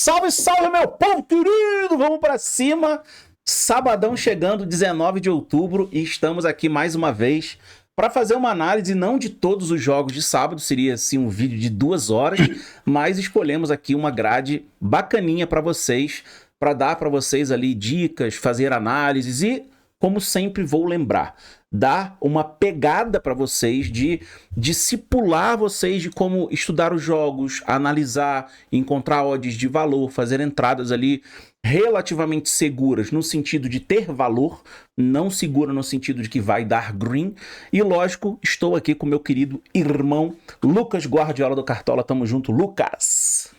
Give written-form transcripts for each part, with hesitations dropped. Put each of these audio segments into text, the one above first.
Salve, salve, meu povo querido! Vamos pra cima! Sabadão chegando, 19 de outubro, e estamos aqui mais uma vez para fazer uma análise não de todos os jogos de sábado, seria assim um vídeo de 2 horas, mas escolhemos aqui uma grade bacaninha para vocês, para dar para vocês ali dicas, fazer análises e, como sempre vou lembrar, dar uma pegada para vocês de discipular vocês de como estudar os jogos, analisar, encontrar odds de valor, fazer entradas ali relativamente seguras no sentido de ter valor, não segura no sentido de que vai dar green. E lógico, estou aqui com meu querido irmão Lucas Guardiola do Cartola. Tamo junto, Lucas.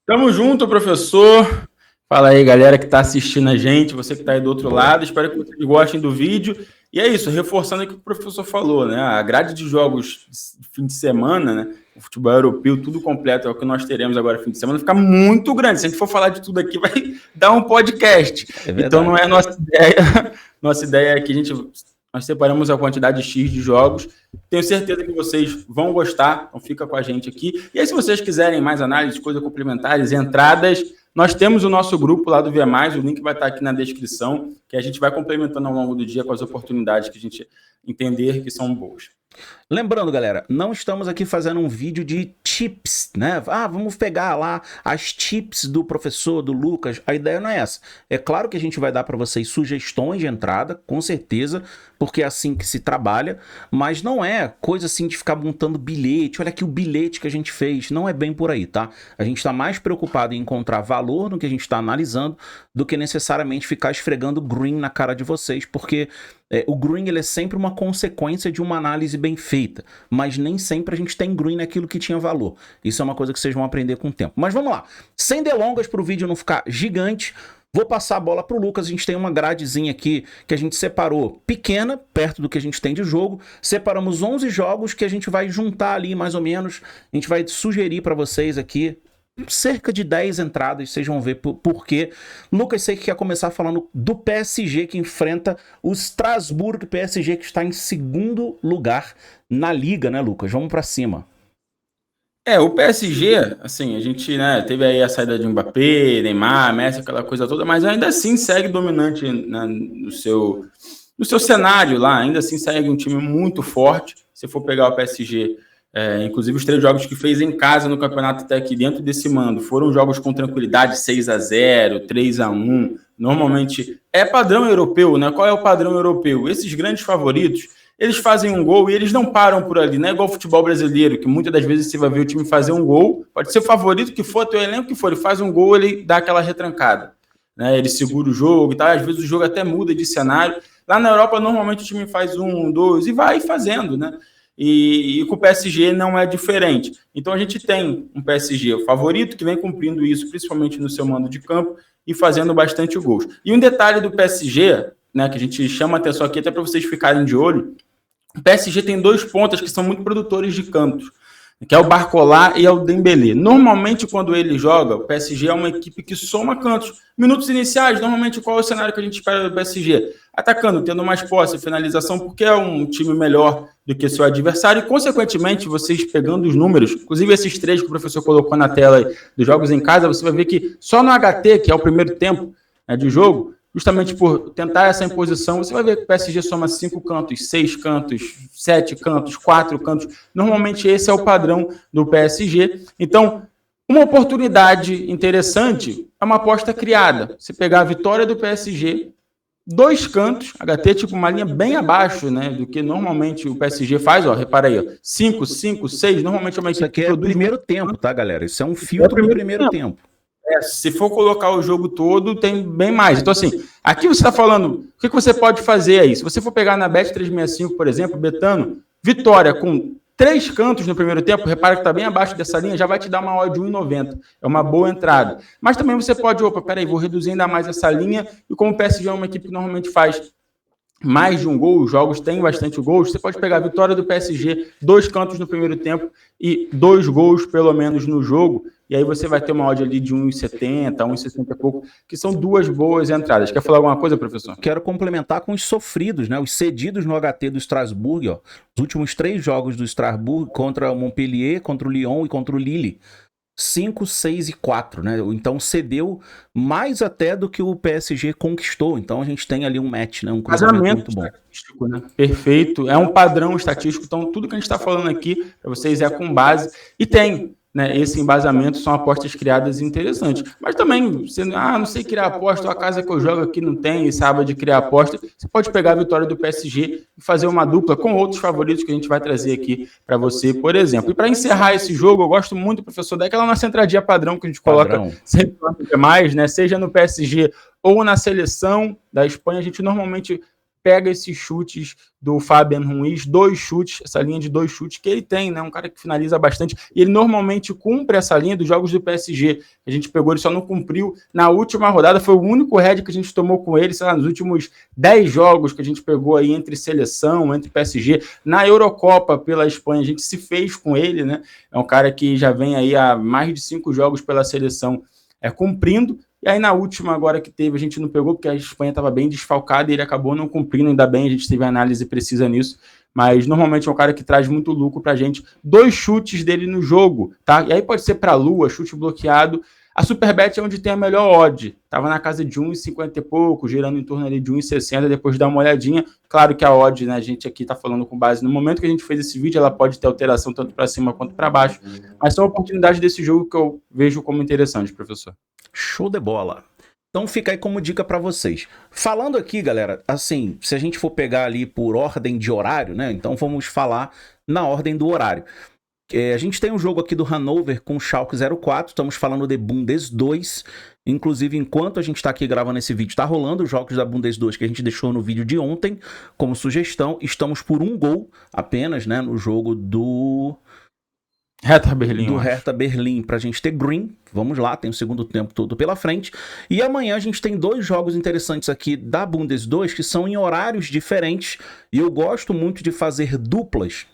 Tamo junto, professor. Fala aí, galera que está assistindo a gente, você que está aí do outro lado. Espero que vocês gostem do vídeo. E é isso, reforçando o que o professor falou, né? A grade de jogos de fim de semana, né? O futebol europeu, tudo completo, é o que nós teremos agora fim de semana, fica muito grande. Se a gente for falar de tudo aqui, vai dar um podcast. Então não é a nossa ideia. Nossa ideia é que nós separamos a quantidade X de jogos. Tenho certeza que vocês vão gostar, então fica com a gente aqui. E aí, se vocês quiserem mais análises, coisas complementares, entradas, nós temos o nosso grupo lá do Via Mais, o link vai estar aqui na descrição, que a gente vai complementando ao longo do dia com as oportunidades que a gente entender que são boas. Lembrando, galera, não estamos aqui fazendo um vídeo de tips, né? Vamos pegar lá as tips do professor, do Lucas. A ideia não é essa. É claro que a gente vai dar para vocês sugestões de entrada, com certeza, porque é assim que se trabalha, mas não é coisa assim de ficar montando bilhete. Olha aqui o bilhete que a gente fez. Não é bem por aí, tá? A gente está mais preocupado em encontrar valor no que a gente está analisando do que necessariamente ficar esfregando green na cara de vocês, porque o green ele é sempre uma consequência de uma análise bem feita, mas nem sempre a gente tem green naquilo que tinha valor. Isso é uma coisa que vocês vão aprender com o tempo. Mas vamos lá, sem delongas para o vídeo não ficar gigante, vou passar a bola para o Lucas. A gente tem uma gradezinha aqui que a gente separou pequena, perto do que a gente tem de jogo. Separamos 11 jogos que a gente vai juntar ali mais ou menos. A gente vai sugerir para vocês aqui cerca de 10 entradas, vocês vão ver por quê. Lucas, sei que quer começar falando do PSG que enfrenta o Strasbourg, PSG que está em segundo lugar na liga, né, Lucas? Vamos para cima. O PSG, assim, a gente, né, teve aí a saída de Mbappé, Neymar, Messi, aquela coisa toda, mas ainda assim segue dominante no seu cenário lá, ainda assim segue um time muito forte. Se for pegar o PSG, inclusive os 3 jogos que fez em casa no campeonato até aqui dentro desse mando, foram jogos com tranquilidade, 6-0, 3-1, normalmente é padrão europeu, né? Qual é o padrão europeu? Esses grandes favoritos, eles fazem um gol e eles não param por ali, não é igual o futebol brasileiro, que muitas das vezes você vai ver o time fazer um gol, pode ser o favorito que for, teu elenco que for, ele faz um gol, ele dá aquela retrancada, né? Ele segura o jogo e tal, às vezes o jogo até muda de cenário. Lá na Europa, normalmente o time faz 1, 2 e vai fazendo, né? E com o PSG não é diferente. Então a gente tem um PSG, o favorito, que vem cumprindo isso, principalmente no seu mando de campo, e fazendo bastante gols. E um detalhe do PSG, né, que a gente chama a atenção aqui até para vocês ficarem de olho, o PSG tem 2 pontas que são muito produtores de cantos, que é o Barcola e é o Dembélé. Normalmente, quando ele joga, o PSG é uma equipe que soma cantos. Minutos iniciais, normalmente, qual é o cenário que a gente espera do PSG? Atacando, tendo mais posse, finalização, porque é um time melhor do que seu adversário. E, consequentemente, vocês pegando os números, inclusive esses 3 que o professor colocou na tela dos jogos em casa, você vai ver que só no HT, que é o primeiro tempo de jogo, justamente por tentar essa imposição, você vai ver que o PSG soma 5 cantos, 6 cantos, 7 cantos, 4 cantos. Normalmente esse é o padrão do PSG. Então, uma oportunidade interessante é uma aposta criada. Você pegar a vitória do PSG, 2 cantos, HT tipo uma linha bem abaixo, né, do que normalmente o PSG faz. Repara aí, 5, 5, 6, normalmente é uma equipe. Isso aqui é o primeiro tempo, tá, galera? Isso é um filtro do primeiro tempo. Se for colocar o jogo todo, tem bem mais. Então, assim, aqui você está falando, o que você pode fazer aí? Se você for pegar na Bet365, por exemplo, betando, vitória com 3 cantos no primeiro tempo, repara que está bem abaixo dessa linha, já vai te dar uma odd de 1,90. É uma boa entrada. Mas também você pode, vou reduzir ainda mais essa linha, e como o PSG é uma equipe que normalmente faz mais de um gol, os jogos têm bastante gols, você pode pegar a vitória do PSG, 2 cantos no primeiro tempo e 2 gols pelo menos no jogo, e aí você vai ter uma odd ali de 1,70, 1,60 e pouco, que são 2 boas entradas. Quer falar alguma coisa, professor? Quero complementar com os sofridos, né? Os cedidos no HT do Strasbourg, ó. Os últimos 3 jogos do Strasbourg contra o Montpellier, contra o Lyon e contra o Lille. 5, 6 e 4, né? Então cedeu mais até do que o PSG conquistou. Então a gente tem ali um match, né? Um cruzamento muito bom. Estatístico, né? Perfeito. É um padrão estatístico. Então tudo que a gente está falando aqui para vocês é com base e tem, né, esse embasamento, são apostas criadas interessantes. Mas também, você, não sei criar aposta, a casa que eu jogo aqui não tem, sabe de criar aposta, você pode pegar a vitória do PSG e fazer uma dupla com outros favoritos que a gente vai trazer aqui para você, por exemplo. E para encerrar esse jogo, eu gosto muito, professor, daquela nossa entradinha padrão que a gente coloca sempre mais, né? Seja no PSG ou na seleção da Espanha, a gente normalmente pega esses chutes do Fabian Ruiz, 2 chutes, essa linha de 2 chutes que ele tem, né? Um cara que finaliza bastante. E ele normalmente cumpre essa linha dos jogos do PSG. A gente pegou, ele só não cumpriu na última rodada. Foi o único head que a gente tomou com ele, sei lá, nos últimos 10 jogos que a gente pegou aí entre seleção, entre PSG. Na Eurocopa pela Espanha, a gente se fez com ele, né? É um cara que já vem aí há mais de 5 jogos pela seleção cumprindo. E aí na última agora que teve, a gente não pegou, porque a Espanha estava bem desfalcada e ele acabou não cumprindo, ainda bem, a gente teve análise precisa nisso, mas normalmente é um cara que traz muito lucro pra gente. 2 chutes dele no jogo, tá? E aí pode ser pra lua, chute bloqueado. A Superbet é onde tem a melhor odd, tava na casa de 1,50 e pouco, girando em torno ali de 1,60, depois de dar uma olhadinha. Claro que a odd, né, a gente aqui tá falando com base no momento que a gente fez esse vídeo, ela pode ter alteração tanto para cima quanto para baixo, mas são oportunidades desse jogo que eu vejo como interessante, professor. Show de bola. Então fica aí como dica para vocês. Falando aqui, galera, assim, se a gente for pegar ali por ordem de horário, né? Então vamos falar na ordem do horário. A gente tem um jogo aqui do Hannover com o Schalke 04, estamos falando de Bundes 2. Inclusive, enquanto a gente está aqui gravando esse vídeo, está rolando os jogos da Bundes 2 que a gente deixou no vídeo de ontem como sugestão. Estamos por 1 gol apenas, né, no jogo do Hertha Berlim. Do Hertha Berlim, pra gente ter green. Vamos lá, tem o segundo tempo todo pela frente. E amanhã a gente tem 2 jogos interessantes aqui da Bundes 2 que são em horários diferentes. E eu gosto muito de fazer duplas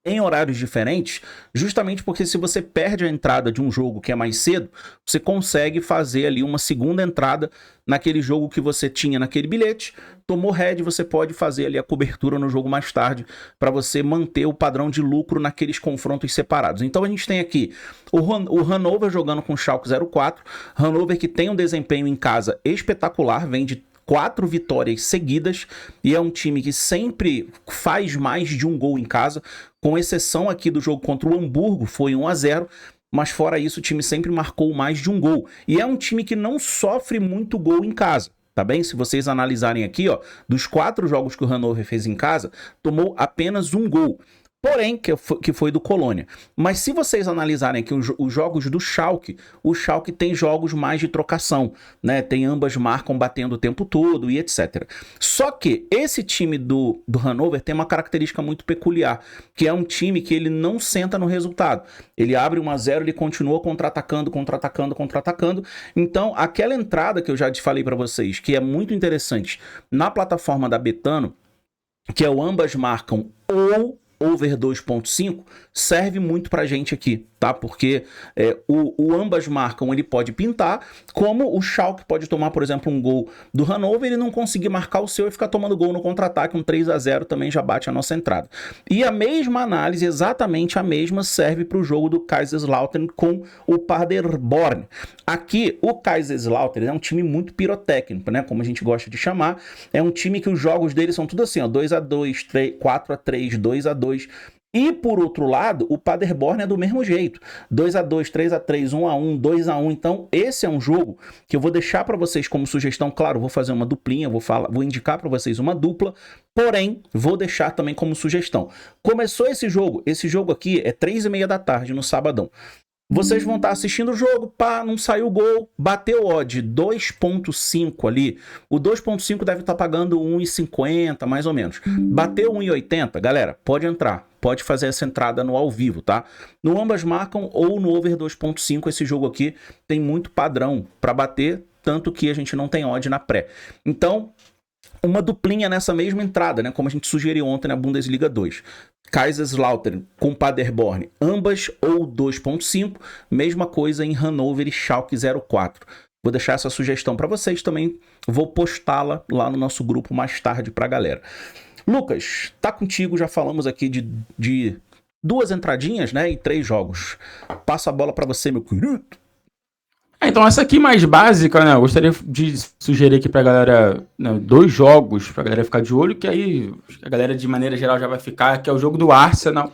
em horários diferentes, justamente porque se você perde a entrada de um jogo que é mais cedo, você consegue fazer ali uma segunda entrada naquele jogo que você tinha naquele bilhete. Tomou head, você pode fazer ali a cobertura no jogo mais tarde para você manter o padrão de lucro naqueles confrontos separados. Então a gente tem aqui o Hannover jogando com o Schalke 04, Hannover que tem um desempenho em casa espetacular, vem de 4 vitórias seguidas e é um time que sempre faz mais de um gol em casa, com exceção aqui do jogo contra o Hamburgo, foi 1-0, mas fora isso o time sempre marcou mais de um gol. E é um time que não sofre muito gol em casa, tá bem? Se vocês analisarem aqui, ó, dos 4 jogos que o Hannover fez em casa, tomou apenas 1 gol. Porém, que foi do Colônia. Mas se vocês analisarem aqui os jogos do Schalke, o Schalke tem jogos mais de trocação, né? Tem ambas marcam batendo o tempo todo e etc. Só que esse time do Hannover tem uma característica muito peculiar, que é um time que ele não senta no resultado. Ele abre 1-0, ele continua contra-atacando. Então, aquela entrada que eu já te falei para vocês, que é muito interessante na plataforma da Betano, que é o ambas marcam ou over 2.5, serve muito pra gente aqui, tá? Porque o ambas marcam, ele pode pintar, como o Schalke pode tomar, por exemplo, um gol do Hannover e não conseguir marcar o seu e ficar tomando gol no contra-ataque, um 3-0 também já bate a nossa entrada. E a mesma análise, exatamente a mesma, serve para o jogo do Kaiserslautern com o Paderborn. Aqui, o Kaiserslautern é um time muito pirotécnico, né? Como a gente gosta de chamar. É um time que os jogos dele são tudo assim, ó, 2-2, 4-3, 2-2. E por outro lado, o Paderborn é do mesmo jeito, 2-2, 3-3, 1-1, 2-1. Então esse é um jogo que eu vou deixar para vocês como sugestão. Claro, vou fazer uma duplinha, vou indicar para vocês uma dupla, porém vou deixar também como sugestão. Começou esse jogo aqui é 3:30 da tarde no sabadão. Vocês vão estar assistindo o jogo, pá, não saiu o gol, bateu o odd 2.5 ali, o 2.5 deve estar pagando 1,50 mais ou menos, bateu 1,80, galera, pode entrar, pode fazer essa entrada no ao vivo, tá? No ambas marcam ou no over 2.5, esse jogo aqui tem muito padrão para bater, tanto que a gente não tem odd na pré. Então, uma duplinha nessa mesma entrada, né? Como a gente sugeriu ontem na Bundesliga 2. Kaiserslautern com Paderborn, ambas ou 2.5, mesma coisa em Hannover e Schalke 04. Vou deixar essa sugestão para vocês também, vou postá-la lá no nosso grupo mais tarde para a galera. Lucas, tá contigo, já falamos aqui de 2 entradinhas, né, e 3 jogos. Passo a bola para você, meu querido. Então essa aqui mais básica, né? Eu gostaria de sugerir aqui pra galera, né, 2 jogos pra galera ficar de olho, que aí a galera de maneira geral já vai ficar, que é o jogo do Arsenal,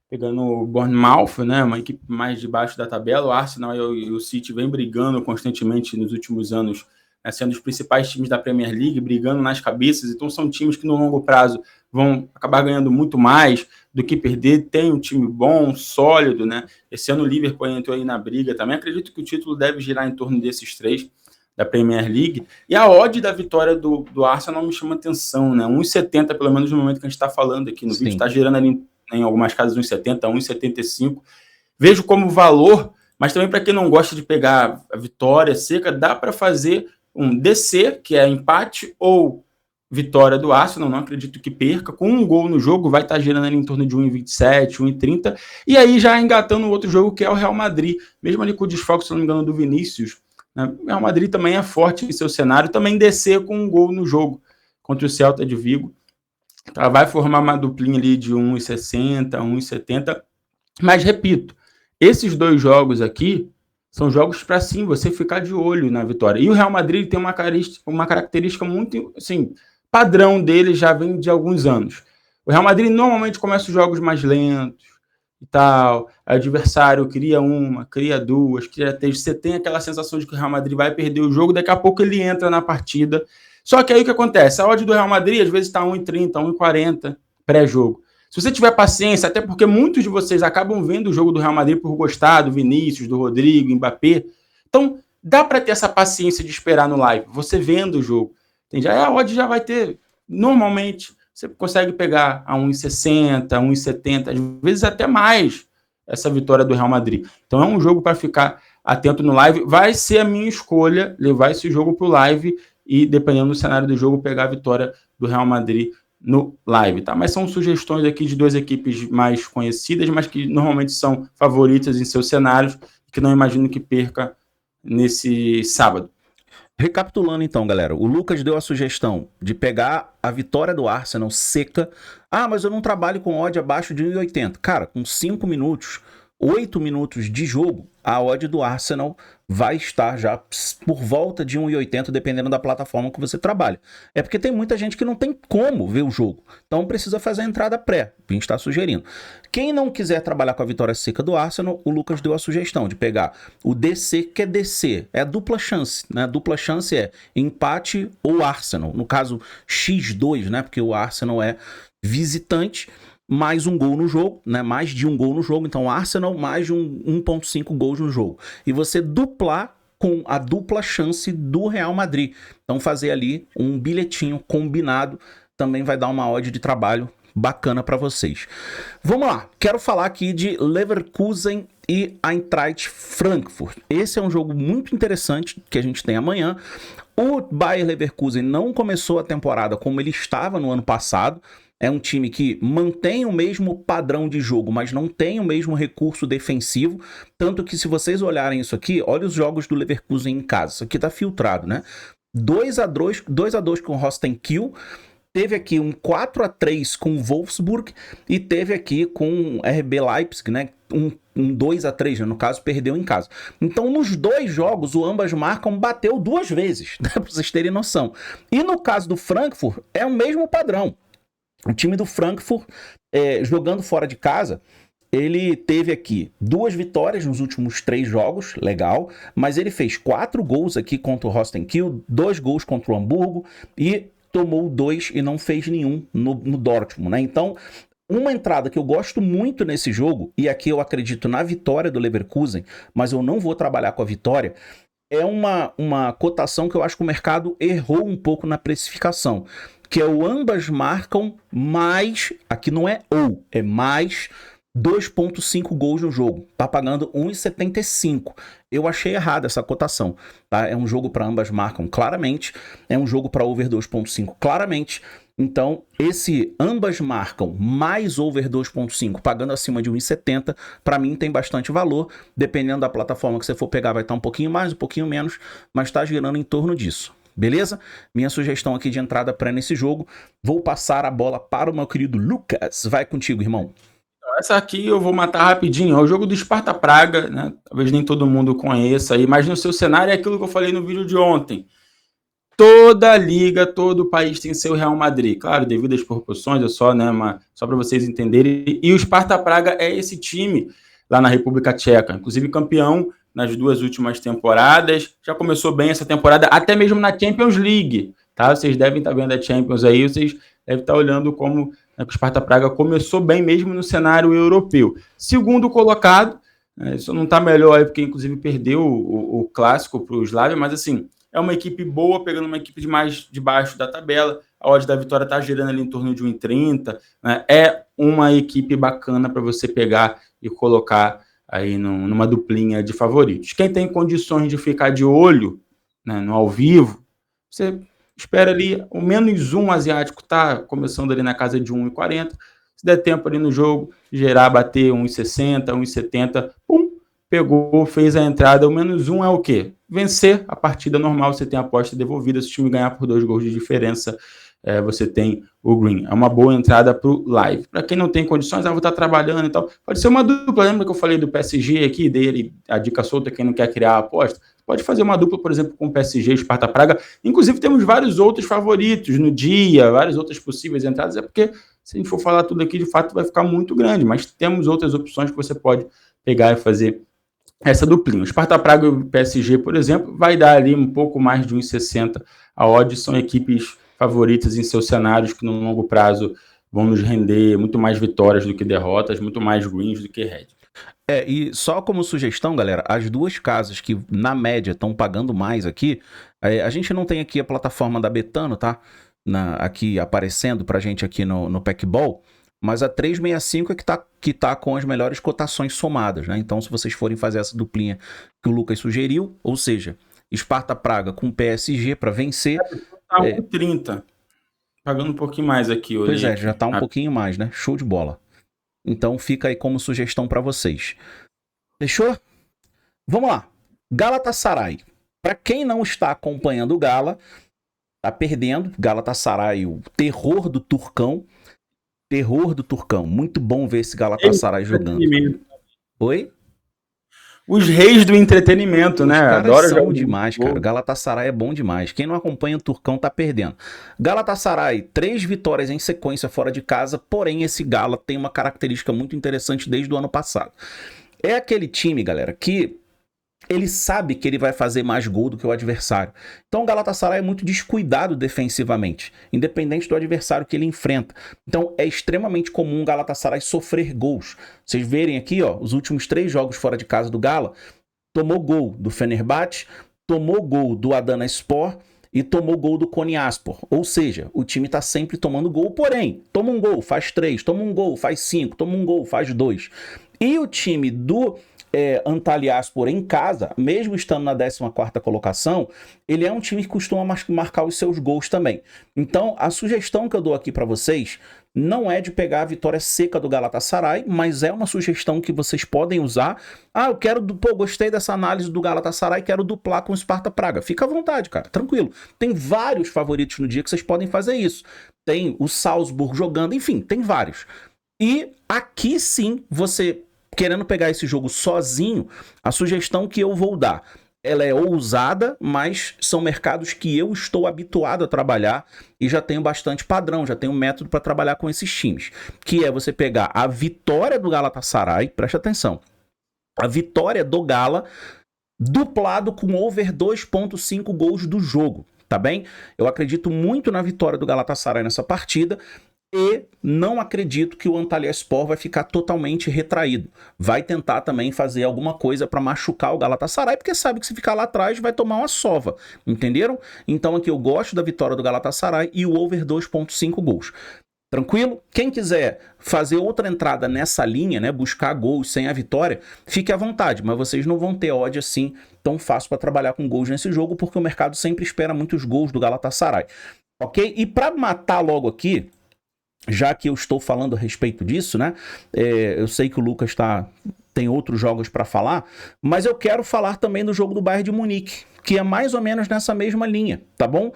pegando o Bournemouth, né? Uma equipe mais de baixo da tabela. O Arsenal e o City vem brigando constantemente nos últimos anos, né, sendo os principais times da Premier League, brigando nas cabeças. Então são times que no longo prazo vão acabar ganhando muito mais do que perder. Tem um time bom, sólido, né? Esse ano o Liverpool entrou aí na briga também. Acredito que o título deve girar em torno desses 3 da Premier League. E a odd da vitória do Arsenal me chama atenção, né? 1,70 pelo menos no momento que a gente está falando aqui no vídeo, está girando ali em algumas casas 1,70, 1,75. Vejo como valor, mas também para quem não gosta de pegar a vitória seca, dá para fazer um DC, que é empate, ou vitória do Arsenal, não acredito que perca, com um gol no jogo, vai estar girando ali em torno de 1,27, 1,30, e aí já engatando outro jogo, que é o Real Madrid, mesmo ali com o desfalque, se não me engano, do Vinícius, né? O Real Madrid também é forte em seu cenário, também descer com um gol no jogo contra o Celta de Vigo. Ela vai formar uma duplinha ali de 1,60, 1,70, mas repito, esses 2 jogos aqui são jogos para sim você ficar de olho na vitória. E o Real Madrid tem uma característica muito, assim, padrão dele já vem de alguns anos. O Real Madrid normalmente começa os jogos mais lentos e tal, o adversário cria 1, cria 2, cria 3, você tem aquela sensação de que o Real Madrid vai perder o jogo, daqui a pouco ele entra na partida. Só que aí o que acontece? A odd do Real Madrid às vezes está 1,30, 1,40 pré-jogo. Se você tiver paciência, até porque muitos de vocês acabam vendo o jogo do Real Madrid por gostar do Vinícius, do Rodrigo, Mbappé. Então, dá para ter essa paciência de esperar no live, você vendo o jogo. Entende? Aí a odd já vai ter, normalmente, você consegue pegar a 1,60, 1,70, às vezes até mais, essa vitória do Real Madrid. Então é um jogo para ficar atento no live. Vai ser a minha escolha levar esse jogo para o live e, dependendo do cenário do jogo, pegar a vitória do Real Madrid no live, tá? Mas são sugestões aqui de 2 equipes mais conhecidas, mas que normalmente são favoritas em seus cenários, que não imagino que perca nesse sábado. Recapitulando então, galera, o Lucas deu a sugestão de pegar a vitória do Arsenal seca. Ah, mas eu não trabalho com odd abaixo de 1,80. Cara, com 5 minutos, 8 minutos de jogo, a odd do Arsenal vai estar já por volta de 1,80, dependendo da plataforma que você trabalha. É porque tem muita gente que não tem como ver o jogo, então precisa fazer a entrada pré, a gente está sugerindo. Quem não quiser trabalhar com a vitória seca do Arsenal, o Lucas deu a sugestão de pegar o DC, que é DC, é a dupla chance, né? A dupla chance é empate ou Arsenal, no caso X2, né? Porque o Arsenal é visitante, mais um gol no jogo, né? Mais de um gol no jogo. Então, Arsenal, mais de 1,5 gols no jogo. E você duplar com a dupla chance do Real Madrid. Então, fazer ali um bilhetinho combinado também vai dar uma odd de trabalho bacana para vocês. Vamos lá. Quero falar aqui de Leverkusen e Eintracht Frankfurt. Esse é um jogo muito interessante que a gente tem amanhã. O Bayer Leverkusen não começou a temporada como ele estava no ano passado. É um time que mantém o mesmo padrão de jogo, mas não tem o mesmo recurso defensivo. Tanto que, se vocês olharem isso aqui, olha os jogos do Leverkusen em casa. Isso aqui tá filtrado, né? 2-2 com o Rostenkiel. Teve aqui um 4-3 com o Wolfsburg. E teve aqui com o RB Leipzig, né? Um 2-3, né? No caso, perdeu em casa. Então, nos 2 jogos, o ambas marcam bateu 2 vezes, né? Pra vocês terem noção. E no caso do Frankfurt, é o mesmo padrão. O time do Frankfurt, jogando fora de casa, ele teve aqui 2 vitórias nos últimos 3 jogos, legal, mas ele fez 4 gols aqui contra o Rostenkiel, 2 gols contra o Hamburgo e tomou 2 e não fez nenhum no Dortmund, né? Então, uma entrada que eu gosto muito nesse jogo, e aqui eu acredito na vitória do Leverkusen, mas eu não vou trabalhar com a vitória, é uma cotação que eu acho que o mercado errou um pouco na precificação, que é o ambas marcam mais, aqui não é ou, é mais 2,5 gols no jogo. Tá pagando 1,75. Eu achei errada essa cotação, tá? É um jogo para ambas marcam claramente, é um jogo para over 2,5 claramente. Então, esse ambas marcam mais over 2,5 pagando acima de 1,70, para mim tem bastante valor. Dependendo da plataforma que você for pegar, vai estar um pouquinho mais, um pouquinho menos, mas está girando em torno disso. Beleza? Minha sugestão aqui de entrada pré nesse jogo. Vou passar a bola para o meu querido Lucas. Vai contigo, irmão. essa aqui eu vou matar rapidinho. É o jogo do Sparta Praga, né? Talvez nem todo mundo conheça aí, mas no seu cenário é aquilo que eu falei no vídeo de ontem. Toda liga, todo país tem seu Real Madrid. Claro, devido às proporções, é só, né, só para vocês entenderem. E o Sparta Praga é esse time lá na República Tcheca, inclusive campeão nas 2 últimas temporadas. Já começou bem essa temporada, até mesmo na Champions League, tá? Vocês devem estar vendo a Champions aí, vocês devem estar olhando como, né, o Sparta Praga começou bem mesmo no cenário europeu. Segundo colocado, isso não está melhor aí, porque inclusive perdeu o clássico para o Slavia, mas assim, é uma equipe boa, pegando uma equipe de mais de baixo da tabela. A odd da vitória está girando ali em torno de 1,30. Né? É uma equipe bacana para você pegar e colocar aí numa duplinha de favoritos. Quem tem condições de ficar de olho, né, no ao vivo, você espera ali, o -1 asiático está começando ali na casa de 1,40. Se der tempo ali no jogo, gerar, bater 1,60, 1,70, pum, pegou, fez a entrada. O -1 é o quê? Vencer a partida normal, você tem a aposta devolvida. Se o time ganhar por 2 gols de diferença, você tem o green. É uma boa entrada para o live. Para quem não tem condições, vou estar trabalhando e tal, pode ser uma dupla. Lembra que eu falei do PSG aqui, dele, a dica solta, quem não quer criar a aposta? Pode fazer uma dupla, por exemplo, com o PSG e Sparta Praga. Inclusive, temos vários outros favoritos no dia, várias outras possíveis entradas. É porque, se a gente for falar tudo aqui, de fato, vai ficar muito grande. Mas temos outras opções que você pode pegar e fazer essa duplinha. O Sparta Praga e o PSG, por exemplo, vai dar ali um pouco mais de 1,60. A odd são equipes favoritas em seus cenários que no longo prazo vão nos render muito mais vitórias do que derrotas, muito mais greens do que red. E só como sugestão, galera, as 2 casas que na média estão pagando mais aqui, a gente não tem aqui a plataforma da Betano, tá? Aqui aparecendo pra gente aqui no Packball, mas a 365 é que tá com as melhores cotações somadas, né? Então, se vocês forem fazer essa duplinha que o Lucas sugeriu, ou seja, Sparta Praga com PSG para vencer... Tá 1,30. Pagando um pouquinho mais aqui hoje. Pois é, já tá um pouquinho mais, né? Show de bola. Então fica aí como sugestão para vocês. Fechou? Vamos lá. Galatasaray. Para quem não está acompanhando o Gala, tá perdendo. Galatasaray, o terror do Turcão. Terror do Turcão. Muito bom ver esse Galatasaray jogando. Oi? Os reis do entretenimento, né? Adoro jogar demais, cara. Galatasaray é bom demais. Quem não acompanha o Turcão tá perdendo. Galatasaray, 3 vitórias em sequência fora de casa, porém esse Gala tem uma característica muito interessante desde o ano passado. É aquele time, galera, que ele sabe que ele vai fazer mais gol do que o adversário. Então o Galatasaray é muito descuidado defensivamente, independente do adversário que ele enfrenta. Então é extremamente comum o Galatasaray sofrer gols. Vocês verem aqui, ó, os últimos 3 jogos fora de casa do Gala, tomou gol do Fenerbahçe, tomou gol do Adanaspor e tomou gol do Konyaspor. Ou seja, o time tá sempre tomando gol, porém, toma um gol, faz 3, toma um gol, faz 5, toma um gol, faz 2. E o time do Antalyaspor em casa, mesmo estando na 14ª colocação, ele é um time que costuma marcar os seus gols também. Então, a sugestão que eu dou aqui para vocês não é de pegar a vitória seca do Galatasaray, mas é uma sugestão que vocês podem usar. Eu quero, gostei dessa análise do Galatasaray, quero duplar com o Sparta Praga. Fica à vontade, cara, tranquilo. Tem vários favoritos no dia que vocês podem fazer isso. Tem o Salzburg jogando, enfim, tem vários. E aqui sim, você querendo pegar esse jogo sozinho, a sugestão que eu vou dar, ela é ousada, mas são mercados que eu estou habituado a trabalhar e já tenho bastante padrão, já tenho um método para trabalhar com esses times, que é você pegar a vitória do Galatasaray, presta atenção, a vitória do Gala duplado com over 2,5 gols do jogo, tá bem? Eu acredito muito na vitória do Galatasaray nessa partida, e não acredito que o Antalyaspor vai ficar totalmente retraído. Vai tentar também fazer alguma coisa para machucar o Galatasaray, porque sabe que se ficar lá atrás vai tomar uma sova. Entenderam? Então aqui eu gosto da vitória do Galatasaray e o over 2,5 gols. Tranquilo? Quem quiser fazer outra entrada nessa linha, né, buscar gols sem a vitória, fique à vontade, mas vocês não vão ter odd assim tão fácil para trabalhar com gols nesse jogo, porque o mercado sempre espera muitos gols do Galatasaray. Ok? E para matar logo aqui, já que eu estou falando a respeito disso, né? Eu sei que o Lucas tem outros jogos para falar, mas eu quero falar também do jogo do Bayern de Munique, que é mais ou menos nessa mesma linha, tá bom?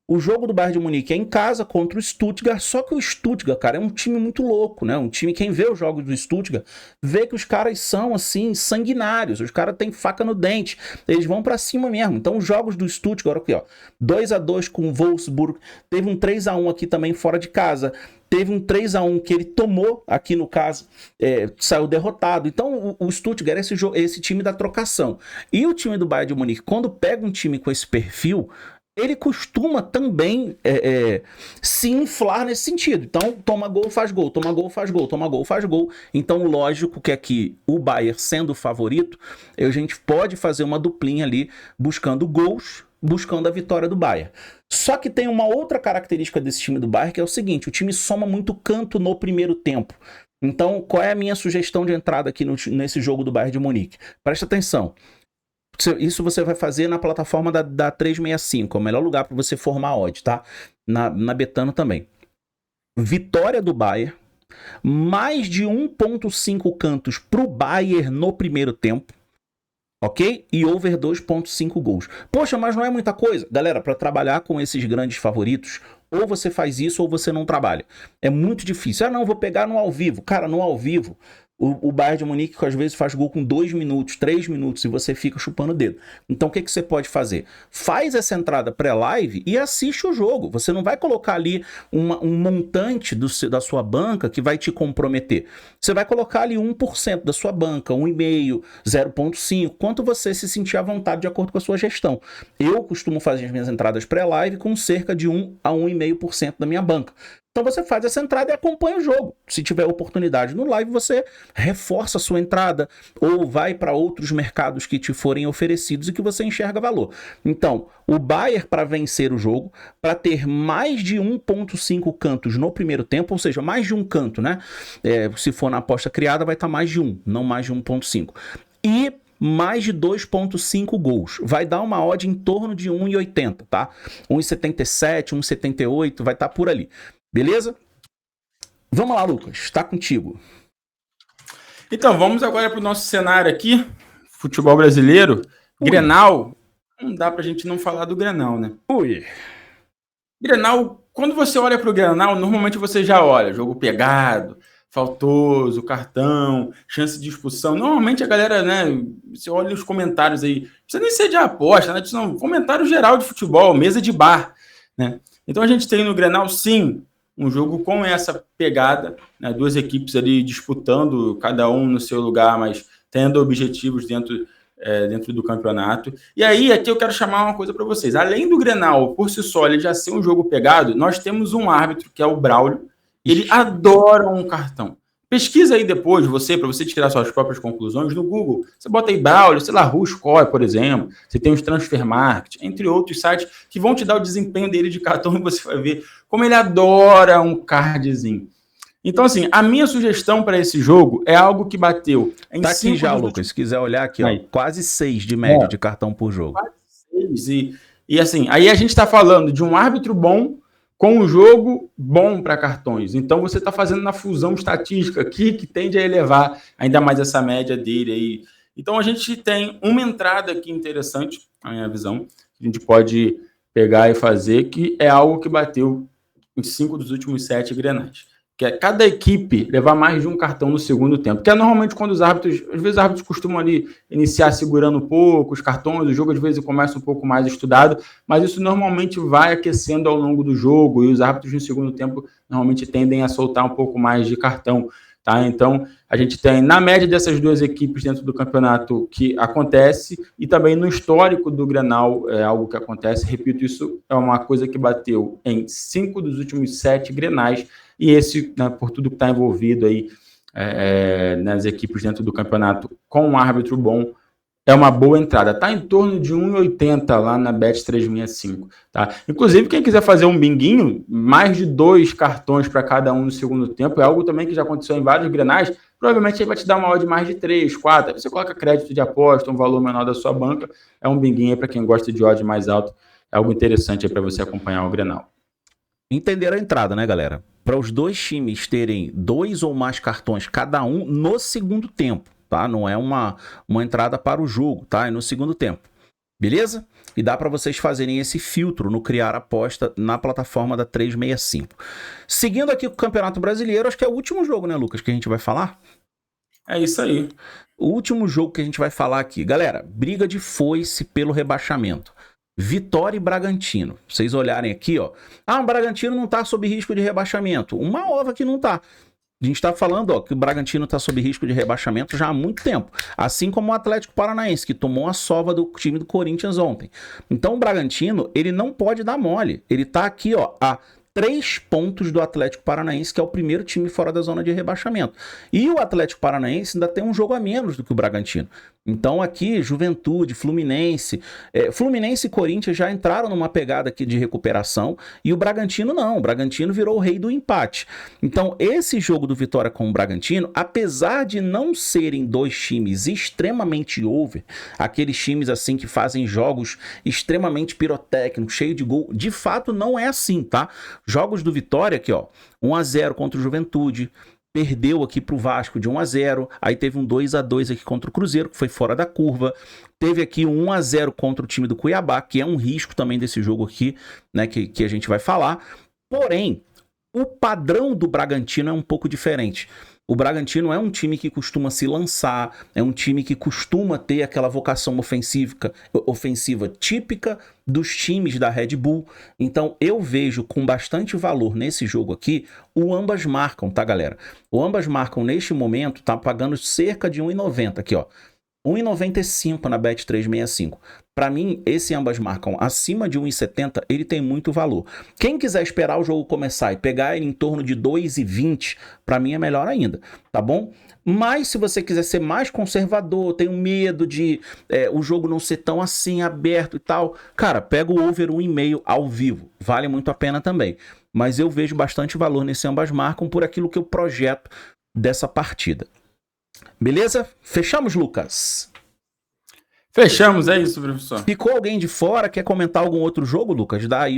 O jogo do Bayern de Munique é em casa contra o Stuttgart, só que o Stuttgart, cara, é um time muito louco, né? Um time, quem vê os jogos do Stuttgart, vê que os caras são, assim, sanguinários, os caras têm faca no dente, eles vão pra cima mesmo. Então, os jogos do Stuttgart, aqui, ó, 2-2 com o Wolfsburg, teve um 3-1 aqui também fora de casa, teve um 3-1 que ele tomou, aqui no caso, saiu derrotado. Então, o Stuttgart é esse time da trocação. E o time do Bayern de Munique, quando pega um time com esse perfil, ele costuma também se inflar nesse sentido. Então, toma gol, faz gol, toma gol, faz gol, toma gol, faz gol. Então, lógico que aqui, o Bayern sendo o favorito, a gente pode fazer uma duplinha ali, buscando gols, buscando a vitória do Bayern. Só que tem uma outra característica desse time do Bayern, que é o seguinte, o time soma muito canto no primeiro tempo. Então, qual é a minha sugestão de entrada aqui nesse jogo do Bayern de Munique? Presta atenção. Isso você vai fazer na plataforma da 365, é o melhor lugar para você formar odd, tá? Na Betano também. Vitória do Bayern, mais de 1.5 cantos pro Bayern no primeiro tempo, ok? E over 2.5 gols. Poxa, mas não é muita coisa. Galera, para trabalhar com esses grandes favoritos, ou você faz isso ou você não trabalha. É muito difícil. Ah, não, vou pegar no ao vivo. Cara, no ao vivo, o Bayern de Munique, às vezes, faz gol com 2 minutos, 3 minutos, e você fica chupando o dedo. Então, o que você pode fazer? Faz essa entrada pré-live e assiste o jogo. Você não vai colocar ali um montante da sua banca que vai te comprometer. Você vai colocar ali 1% da sua banca, 1,5%, 0,5%, quanto você se sentir à vontade de acordo com a sua gestão. Eu costumo fazer as minhas entradas pré-live com cerca de 1 a 1,5% da minha banca. Então você faz essa entrada e acompanha o jogo. Se tiver oportunidade no live, você reforça a sua entrada ou vai para outros mercados que te forem oferecidos e que você enxerga valor. Então, o Bayern para vencer o jogo, para ter mais de 1.5 cantos no primeiro tempo, ou seja, mais de um canto, né? Se for na aposta criada, vai estar mais de 1, não mais de 1.5. E mais de 2.5 gols. Vai dar uma odd em torno de 1,80, tá? 1,77, 1,78, vai estar por ali. Beleza? Vamos lá, Lucas. Tá contigo. Então, vamos agora para o nosso cenário aqui. Futebol brasileiro. Ui. Grenal. Não dá pra gente não falar do Grenal, né? Ui. Grenal, quando você olha pro Grenal, normalmente você já olha jogo pegado, faltoso, cartão, chance de expulsão. Normalmente a galera, né, você olha os comentários aí, não precisa nem ser de aposta, né? Não, comentário geral de futebol, mesa de bar, né? Então a gente tem no Grenal, sim, um jogo com essa pegada, né? Duas equipes ali disputando, cada um no seu lugar, mas tendo objetivos dentro do campeonato. E aí, aqui eu quero chamar uma coisa para vocês. Além do Grenal, por si só, ele já ser um jogo pegado, nós temos um árbitro, que é o Braulio. Ele adora um cartão. Pesquisa aí depois, para você tirar suas próprias conclusões, no Google. Você bota aí Braulio, sei lá, Ruscoy, por exemplo. Você tem os Transfer Market, entre outros sites que vão te dar o desempenho dele de cartão e você vai ver como ele adora um cardzinho. Então, assim, a minha sugestão para esse jogo é algo que bateu em tá aqui já, Lucas. Se quiser olhar aqui, ó, quase 6 de média de cartão por jogo. Quase 6. E assim, aí a gente está falando de um árbitro bom com um jogo bom para cartões. Então, você está fazendo na fusão estatística aqui que tende a elevar ainda mais essa média dele aí. Então, a gente tem uma entrada aqui interessante, na minha visão, que a gente pode pegar e fazer, que é algo que bateu em 5 dos últimos 7 grenais. Que é cada equipe levar mais de um cartão no segundo tempo. Que é normalmente quando os árbitros... Às vezes os árbitros costumam ali iniciar segurando um pouco os cartões, o jogo às vezes começa um pouco mais estudado, mas isso normalmente vai aquecendo ao longo do jogo e os árbitros no segundo tempo normalmente tendem a soltar um pouco mais de cartão. Tá? Então, a gente tem, na média dessas duas equipes dentro do campeonato que acontece, e também no histórico do Grenal é algo que acontece. Repito, isso é uma coisa que bateu em 5 dos últimos 7 Grenais, e esse, né, por tudo que está envolvido aí nas equipes dentro do campeonato com um árbitro bom, é uma boa entrada. Está em torno de 1,80 lá na Bet365. Tá? Inclusive, quem quiser fazer um binguinho, mais de 2 cartões para cada um no segundo tempo, é algo também que já aconteceu em vários Grenais, provavelmente ele vai te dar uma odd de mais de 3, 4. Aí você coloca crédito de aposta, um valor menor da sua banca, é um binguinho para quem gosta de odd mais alto, é algo interessante para você acompanhar o Grenal. Entenderam a entrada, né, galera? Para os dois times terem 2 ou mais cartões cada um no segundo tempo, tá? Não é uma entrada para o jogo, tá? É no segundo tempo. Beleza? e dá para vocês fazerem esse filtro no criar aposta na plataforma da 365. Seguindo aqui com o Campeonato Brasileiro, acho que é o último jogo, né, Lucas, que a gente vai falar? É isso aí. O último jogo que a gente vai falar aqui. Galera, briga de foice pelo rebaixamento. Vitória e Bragantino. Vocês olharem aqui, ó. Ah, o Bragantino não tá sob risco de rebaixamento. Uma ova que não tá. A gente tá falando, ó, que o Bragantino tá sob risco de rebaixamento já há muito tempo. Assim como o Atlético Paranaense, que tomou a sova do time do Corinthians ontem. Então o Bragantino, ele não pode dar mole. Ele tá aqui, ó, a 3 pontos do Atlético Paranaense, que é o primeiro time fora da zona de rebaixamento. E o Atlético Paranaense ainda tem um jogo a menos do que o Bragantino. Então aqui, Juventude, Fluminense e Corinthians já entraram numa pegada aqui de recuperação, e o Bragantino não, o Bragantino virou o rei do empate. Então esse jogo do Vitória com o Bragantino, apesar de não serem dois times extremamente over, aqueles times assim que fazem jogos extremamente pirotécnicos, cheio de gol, de fato não é assim, tá? Jogos do Vitória aqui, ó, 1-0 contra o Juventude, perdeu aqui pro Vasco de 1-0, aí teve um 2-2 aqui contra o Cruzeiro, que foi fora da curva, teve aqui um 1-0 contra o time do Cuiabá, que é um risco também desse jogo aqui, né, que a gente vai falar, porém, o padrão do Bragantino é um pouco diferente. O Bragantino é um time que costuma se lançar, é um time que costuma ter aquela vocação ofensiva típica dos times da Red Bull. Então eu vejo com bastante valor nesse jogo aqui o ambas marcam, tá, galera? O ambas marcam neste momento tá pagando cerca de 1,90 aqui, ó. 1,95 na Bet365. Para mim, esse ambas marcam acima de 1,70, ele tem muito valor. Quem quiser esperar o jogo começar e pegar ele em torno de 2,20, para mim é melhor ainda, tá bom? Mas se você quiser ser mais conservador, tem um medo de o jogo não ser tão assim aberto e tal, cara, pega o over 1,5 ao vivo, vale muito a pena também. Mas eu vejo bastante valor nesse ambas marcam por aquilo que eu projeto dessa partida. Beleza? Fechamos, Lucas? Fechamos, é isso, professor. Ficou alguém de fora? Quer comentar algum outro jogo, Lucas? Dá aí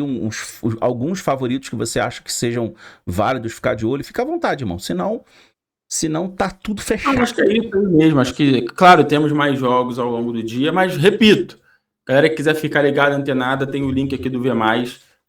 alguns favoritos que você acha que sejam válidos ficar de olho. Fica à vontade, irmão. Senão tá tudo fechado. Acho que é isso mesmo. Acho que, claro, temos mais jogos ao longo do dia, mas repito, galera que quiser ficar ligada, antenada, tem o link aqui do V+.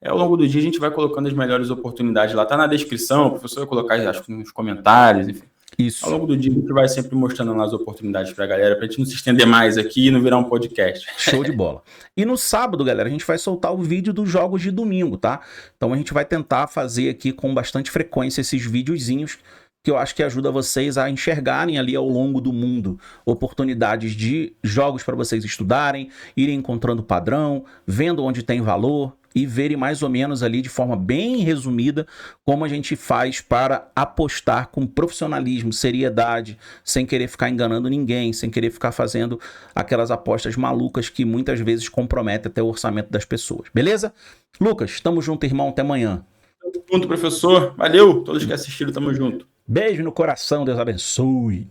Ao longo do dia a gente vai colocando as melhores oportunidades lá. Tá na descrição, o professor vai colocar, acho que nos comentários, enfim. Isso. Ao longo do dia a gente vai sempre mostrando lá as oportunidades pra galera, pra gente não se estender mais aqui e não virar um podcast. Show de bola. E no sábado, galera, a gente vai soltar o vídeo dos jogos de domingo, tá? Então a gente vai tentar fazer aqui com bastante frequência esses videozinhos que eu acho que ajuda vocês a enxergarem ali ao longo do mundo oportunidades de jogos para vocês estudarem, irem encontrando padrão, vendo onde tem valor e verem mais ou menos ali de forma bem resumida como a gente faz para apostar com profissionalismo, seriedade, sem querer ficar enganando ninguém, sem querer ficar fazendo aquelas apostas malucas que muitas vezes comprometem até o orçamento das pessoas. Beleza? Lucas, tamo junto, irmão. Até amanhã. Tamo junto, professor. Valeu. Todos que assistiram, tamo junto. Beijo no coração. Deus abençoe.